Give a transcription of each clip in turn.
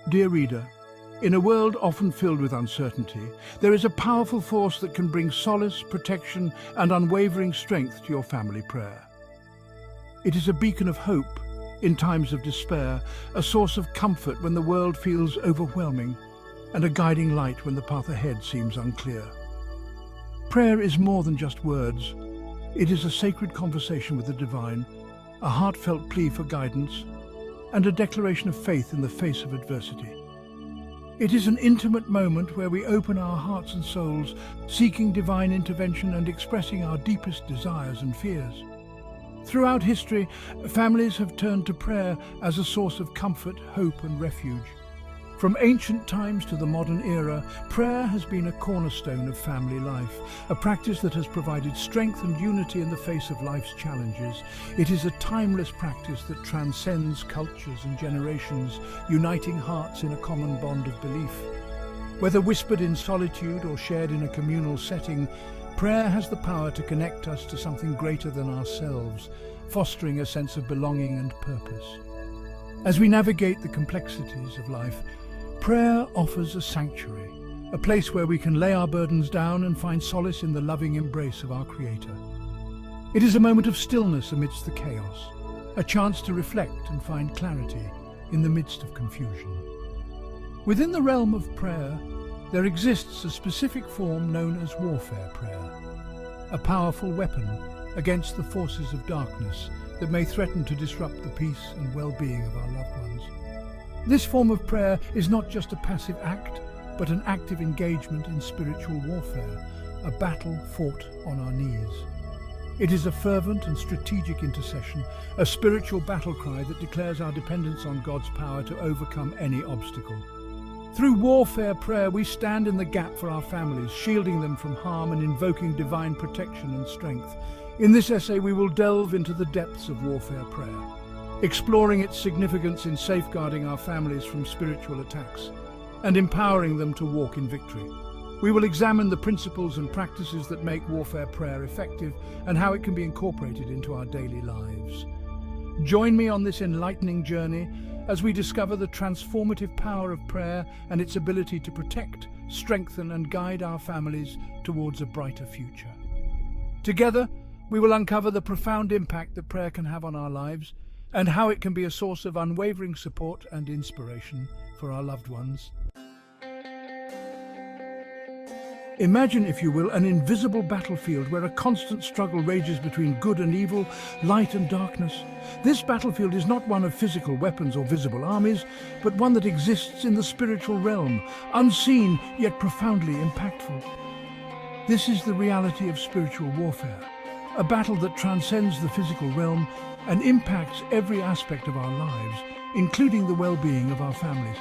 Dear reader, in a world often filled with uncertainty, there is a powerful force that can bring solace, protection, and unwavering strength to your family prayer. It is a beacon of hope in times of despair, a source of comfort when the world feels overwhelming, and a guiding light when the path ahead seems unclear. Prayer is more than just words. It is a sacred conversation with the divine, a heartfelt plea for guidance, and a declaration of faith in the face of adversity. It is an intimate moment where we open our hearts and souls, seeking divine intervention and expressing our deepest desires and fears. Throughout history, families have turned to prayer as a source of comfort, hope, and refuge. From ancient times to the modern era, prayer has been a cornerstone of family life, a practice that has provided strength and unity in the face of life's challenges. It is a timeless practice that transcends cultures and generations, uniting hearts in a common bond of belief. Whether whispered in solitude or shared in a communal setting, prayer has the power to connect us to something greater than ourselves, fostering a sense of belonging and purpose. As we navigate the complexities of life, prayer offers a sanctuary, a place where we can lay our burdens down and find solace in the loving embrace of our Creator. It is a moment of stillness amidst the chaos, a chance to reflect and find clarity in the midst of confusion. Within the realm of prayer, there exists a specific form known as warfare prayer, a powerful weapon against the forces of darkness that may threaten to disrupt the peace and well-being of our loved ones. This form of prayer is not just a passive act, but an active engagement in spiritual warfare, a battle fought on our knees. It is a fervent and strategic intercession, a spiritual battle cry that declares our dependence on God's power to overcome any obstacle. Through warfare prayer, we stand in the gap for our families, shielding them from harm and invoking divine protection and strength. In this essay, we will delve into the depths of warfare prayer, exploring its significance in safeguarding our families from spiritual attacks and empowering them to walk in victory. We will examine the principles and practices that make warfare prayer effective and how it can be incorporated into our daily lives. Join me on this enlightening journey as we discover the transformative power of prayer and its ability to protect, strengthen, and guide our families towards a brighter future. Together, we will uncover the profound impact that prayer can have on our lives and how it can be a source of unwavering support and inspiration for our loved ones. Imagine, if you will, an invisible battlefield where a constant struggle rages between good and evil, light and darkness. This battlefield is not one of physical weapons or visible armies, but one that exists in the spiritual realm, unseen yet profoundly impactful. This is the reality of spiritual warfare, a battle that transcends the physical realm and impacts every aspect of our lives, including the well-being of our families.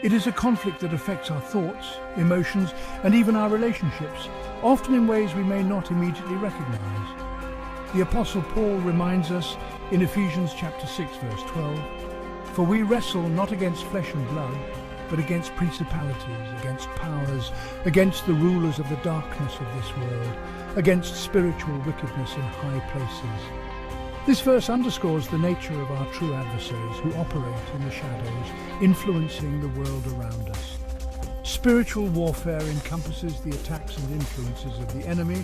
It is a conflict that affects our thoughts, emotions, and even our relationships, often in ways we may not immediately recognize. The Apostle Paul reminds us in Ephesians chapter 6, verse 12, "For we wrestle not against flesh and blood, but against principalities, against powers, against the rulers of the darkness of this world, against spiritual wickedness in high places." This verse underscores the nature of our true adversaries who operate in the shadows, influencing the world around us. Spiritual warfare encompasses the attacks and influences of the enemy,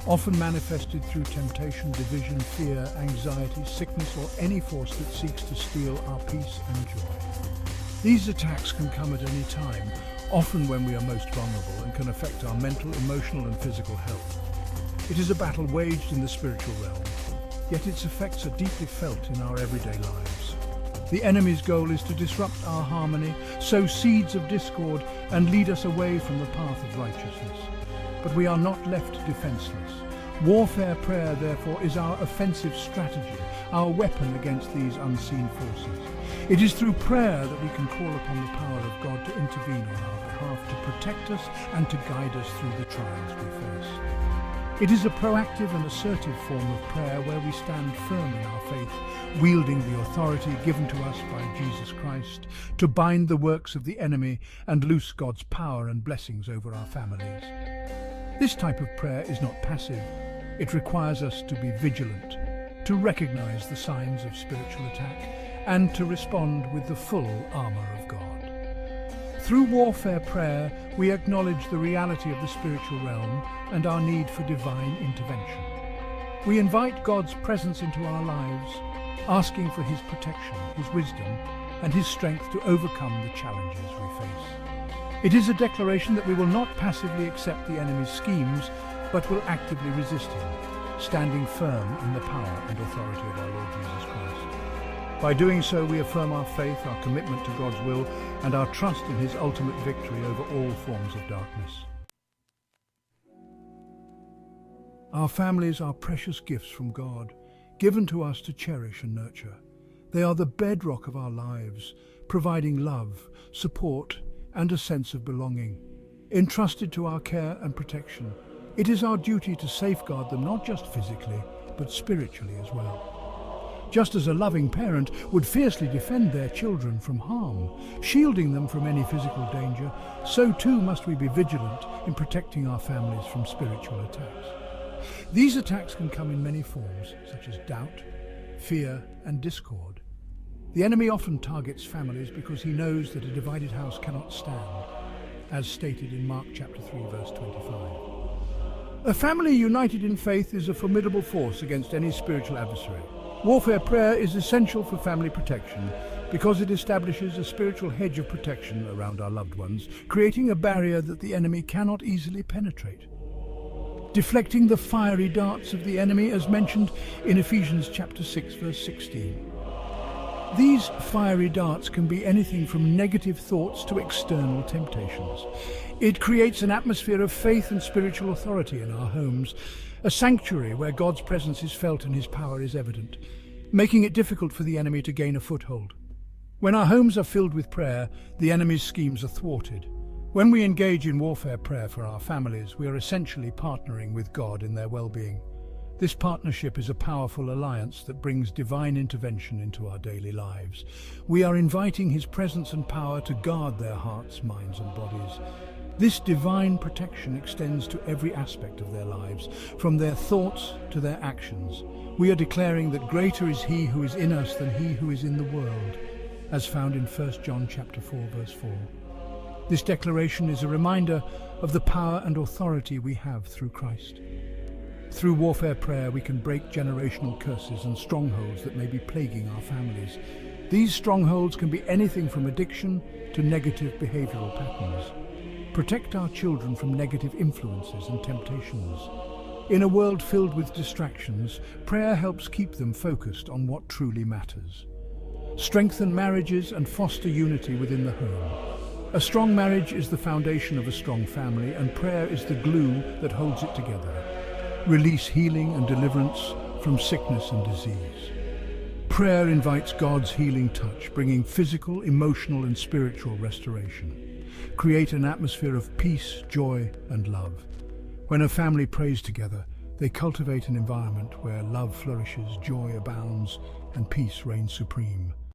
often manifested through temptation, division, fear, anxiety, sickness, or any force that seeks to steal our peace and joy. These attacks can come at any time, often when we are most vulnerable, and can affect our mental, emotional, and physical health. It is a battle waged in the spiritual realm, yet its effects are deeply felt in our everyday lives. The enemy's goal is to disrupt our harmony, sow seeds of discord, and lead us away from the path of righteousness. But we are not left defenseless. Warfare prayer, therefore, is our offensive strategy, our weapon against these unseen forces. It is through prayer that we can call upon the power of God to intervene on our behalf, to protect us and to guide us through the trials we face. It is a proactive and assertive form of prayer where we stand firm in our faith, wielding the authority given to us by Jesus Christ to bind the works of the enemy and loose God's power and blessings over our families. This type of prayer is not passive. It requires us to be vigilant, to recognize the signs of spiritual attack, and to respond with the full armor of God. Through warfare prayer, we acknowledge the reality of the spiritual realm and our need for divine intervention. We invite God's presence into our lives, asking for His protection, His wisdom, and His strength to overcome the challenges we face. It is a declaration that we will not passively accept the enemy's schemes, but will actively resist him, standing firm in the power and authority of our Lord Jesus Christ. By doing so, we affirm our faith, our commitment to God's will, and our trust in His ultimate victory over all forms of darkness. Our families are precious gifts from God, given to us to cherish and nurture. They are the bedrock of our lives, providing love, support, and a sense of belonging. Entrusted to our care and protection, it is our duty to safeguard them not just physically, but spiritually as well. Just as a loving parent would fiercely defend their children from harm, shielding them from any physical danger, so too must we be vigilant in protecting our families from spiritual attacks. These attacks can come in many forms, such as doubt, fear, and discord. The enemy often targets families because he knows that a divided house cannot stand, as stated in Mark chapter 3, verse 25. A family united in faith is a formidable force against any spiritual adversary. Warfare prayer is essential for family protection because it establishes a spiritual hedge of protection around our loved ones, creating a barrier that the enemy cannot easily penetrate. Deflecting the fiery darts of the enemy as mentioned in Ephesians chapter 6, verse 16. These fiery darts can be anything from negative thoughts to external temptations. It creates an atmosphere of faith and spiritual authority in our homes, a sanctuary where God's presence is felt and His power is evident, making it difficult for the enemy to gain a foothold. When our homes are filled with prayer, the enemy's schemes are thwarted. When we engage in warfare prayer for our families, we are essentially partnering with God in their well-being. This partnership is a powerful alliance that brings divine intervention into our daily lives. We are inviting His presence and power to guard their hearts, minds, and bodies. This divine protection extends to every aspect of their lives, from their thoughts to their actions. We are declaring that greater is He who is in us than he who is in the world, as found in 1 John chapter 4, verse 4. This declaration is a reminder of the power and authority we have through Christ. Through warfare prayer, we can break generational curses and strongholds that may be plaguing our families. These strongholds can be anything from addiction to negative behavioral patterns. Protect our children from negative influences and temptations. In a world filled with distractions, prayer helps keep them focused on what truly matters. Strengthen marriages and foster unity within the home. A strong marriage is the foundation of a strong family, and prayer is the glue that holds it together. Release healing and deliverance from sickness and disease. Prayer invites God's healing touch, bringing physical, emotional, and spiritual restoration. Create an atmosphere of peace, joy, and love. When a family prays together, they cultivate an environment where love flourishes, joy abounds, and peace reigns supreme.